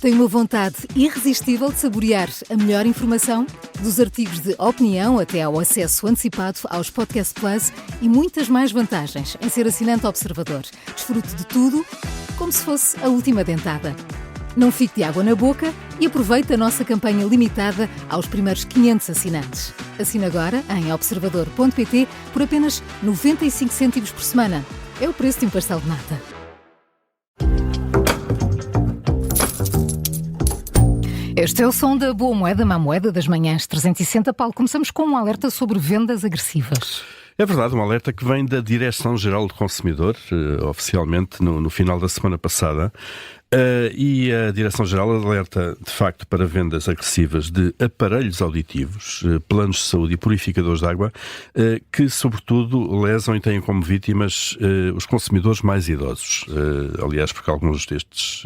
Tem uma vontade irresistível de saborear a melhor informação? Dos artigos de opinião até ao acesso antecipado aos Podcast Plus e muitas mais vantagens em ser assinante Observador. Desfrute de tudo como se fosse a última dentada. Não fique de água na boca e aproveite a nossa campanha limitada aos primeiros 500 assinantes. Assine agora em observador.pt por apenas 95 cêntimos por semana. É o preço de um pastel de nata. Este é o som da boa moeda, má moeda das manhãs 360. Paulo, começamos com um alerta sobre vendas agressivas. É verdade, um alerta que vem da Direção-Geral do Consumidor, oficialmente no final da semana passada. E a Direção-Geral alerta, de facto, para vendas agressivas de aparelhos auditivos, planos de saúde e purificadores de água, que, sobretudo, lesam e têm como vítimas os consumidores mais idosos. Aliás, porque alguns destes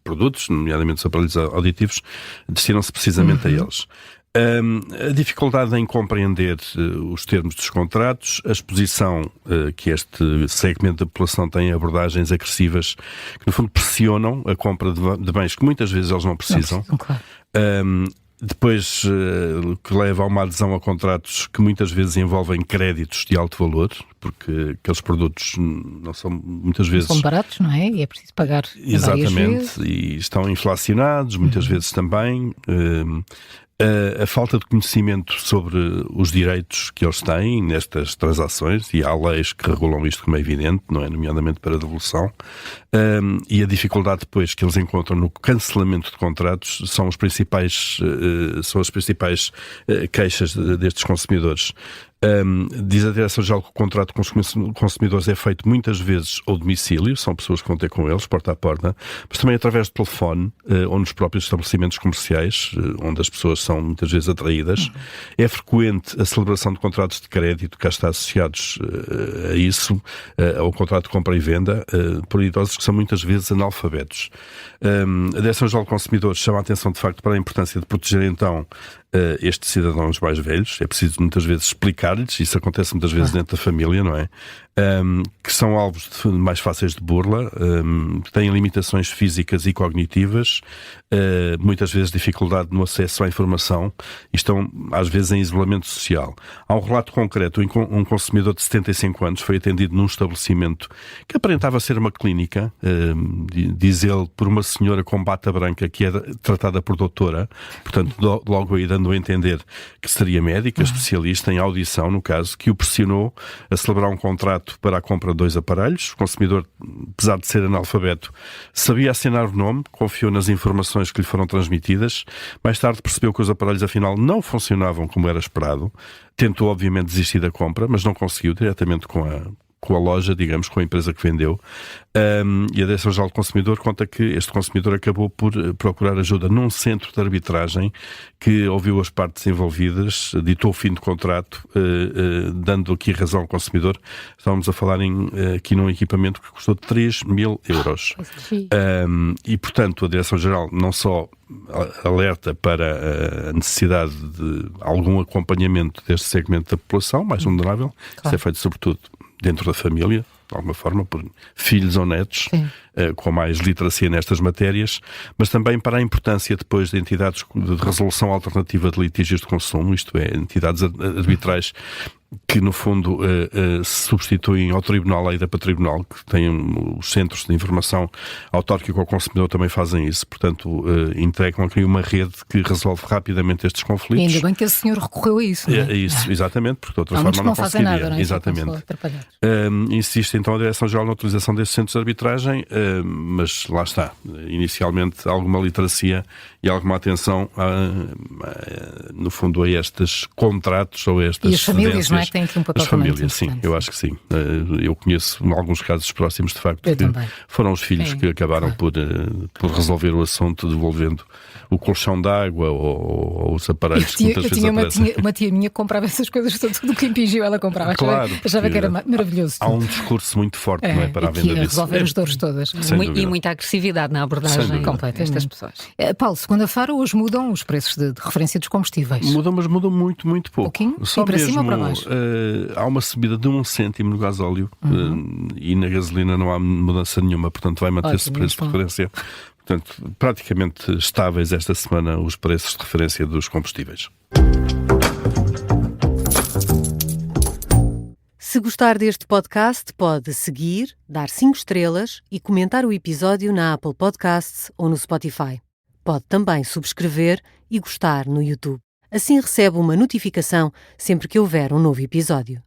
produtos, nomeadamente os aparelhos auditivos, destinam-se precisamente a eles. A dificuldade em compreender os termos dos contratos, a exposição que este segmento da população tem a abordagens agressivas que, no fundo, pressionam a compra de bens que muitas vezes eles não precisam. Claro. Depois, que leva a uma adesão a contratos que muitas vezes envolvem créditos de alto valor, porque aqueles produtos não são muitas vezes... São baratos, não é? E é preciso pagar Exatamente, várias vezes. E estão inflacionados, muitas vezes também... A falta de conhecimento sobre os direitos que eles têm nestas transações, e há leis que regulam isto, como é evidente, não é? Nomeadamente para a devolução, e a dificuldade depois que eles encontram no cancelamento de contratos são as principais queixas destes consumidores. Diz a Direção-Geral que o contrato com os consumidores é feito muitas vezes ao domicílio, são pessoas que vão ter com eles, porta a porta, mas também através de telefone, ou nos próprios estabelecimentos comerciais, onde as pessoas são muitas vezes atraídas. É frequente a celebração de contratos de crédito, que cá está associados a isso, ao contrato de compra e venda, por idosos que são muitas vezes analfabetos. A Direção-Geral do Consumidor chama a atenção, de facto, para a importância de proteger, então, estes cidadãos mais velhos. É preciso muitas vezes explicar-lhes, isso acontece muitas vezes dentro da família, não é? Que são alvos mais fáceis de burla, que têm limitações físicas e cognitivas, muitas vezes dificuldade no acesso à informação e estão às vezes em isolamento social. Há um relato concreto, um consumidor de 75 anos foi atendido num estabelecimento que aparentava ser uma clínica, diz ele, por uma senhora com bata branca que era tratada por doutora, portanto logo aí dando a entender que seria médica, especialista em audição, no caso, que o pressionou a celebrar um contrato para a compra de 2 aparelhos. O consumidor, apesar de ser analfabeto, sabia assinar o nome, confiou nas informações que lhe foram transmitidas. Mais tarde percebeu que os aparelhos, afinal, não funcionavam como era esperado. Tentou, obviamente, desistir da compra, mas não conseguiu, diretamente com a loja, digamos, com a empresa que vendeu. E a Direção-Geral do Consumidor conta que este consumidor acabou por procurar ajuda num centro de arbitragem que ouviu as partes envolvidas, ditou o fim de contrato, dando aqui razão ao consumidor. Estávamos a falar aqui num equipamento que custou 3.000 euros. E, portanto, a Direção-Geral não só alerta para a necessidade de algum acompanhamento deste segmento da população mais vulnerável, Isso é feito sobretudo dentro da família, de alguma forma, por filhos ou netos, com mais literacia nestas matérias, mas também para a importância depois de entidades de resolução alternativa de litígios de consumo, isto é, entidades arbitrais que, no fundo, se substituem ao Tribunal, à IDA para Tribunal, que têm os centros de informação autárquica ao consumidor, também fazem isso. Portanto, integram aqui uma rede que resolve rapidamente estes conflitos. E ainda bem que esse senhor recorreu a isso, não é? É isso, exatamente, porque de outra forma não fazem conseguiria. nada, não é? Exatamente. Insiste então a Direção-Geral na utilização destes centros de arbitragem, mas lá está. Inicialmente, alguma literacia e alguma atenção, no fundo, a estes contratos ou a estas e as famílias, cedências. Não é? Que têm aqui um papel. As famílias, sim, eu acho que sim. Eu conheço alguns casos próximos, de facto, que foram os filhos que acabaram por resolver o assunto, devolvendo o colchão de água ou os aparelhos que muitas vezes aparecem. Uma tia minha que comprava essas coisas, tudo o que impingiu ela comprava. Claro, achava que era maravilhoso. Há um discurso muito forte, não é, para a venda disso. Resolver as dores todas. E muita agressividade na abordagem completa destas pessoas. Paulo, segunda-feira hoje mudam os preços de referência dos combustíveis. Mudam, mas mudam muito, muito pouco. Pouquinho? Só e para mesmo, cima ou para baixo? Há uma subida de 1 cêntimo no gasóleo e na gasolina não há mudança nenhuma, portanto vai manter-se o preço de referência. Portanto, praticamente estáveis esta semana os preços de referência dos combustíveis. Se gostar deste podcast, pode seguir, dar 5 estrelas e comentar o episódio na Apple Podcasts ou no Spotify. Pode também subscrever e gostar no YouTube. Assim recebe uma notificação sempre que houver um novo episódio.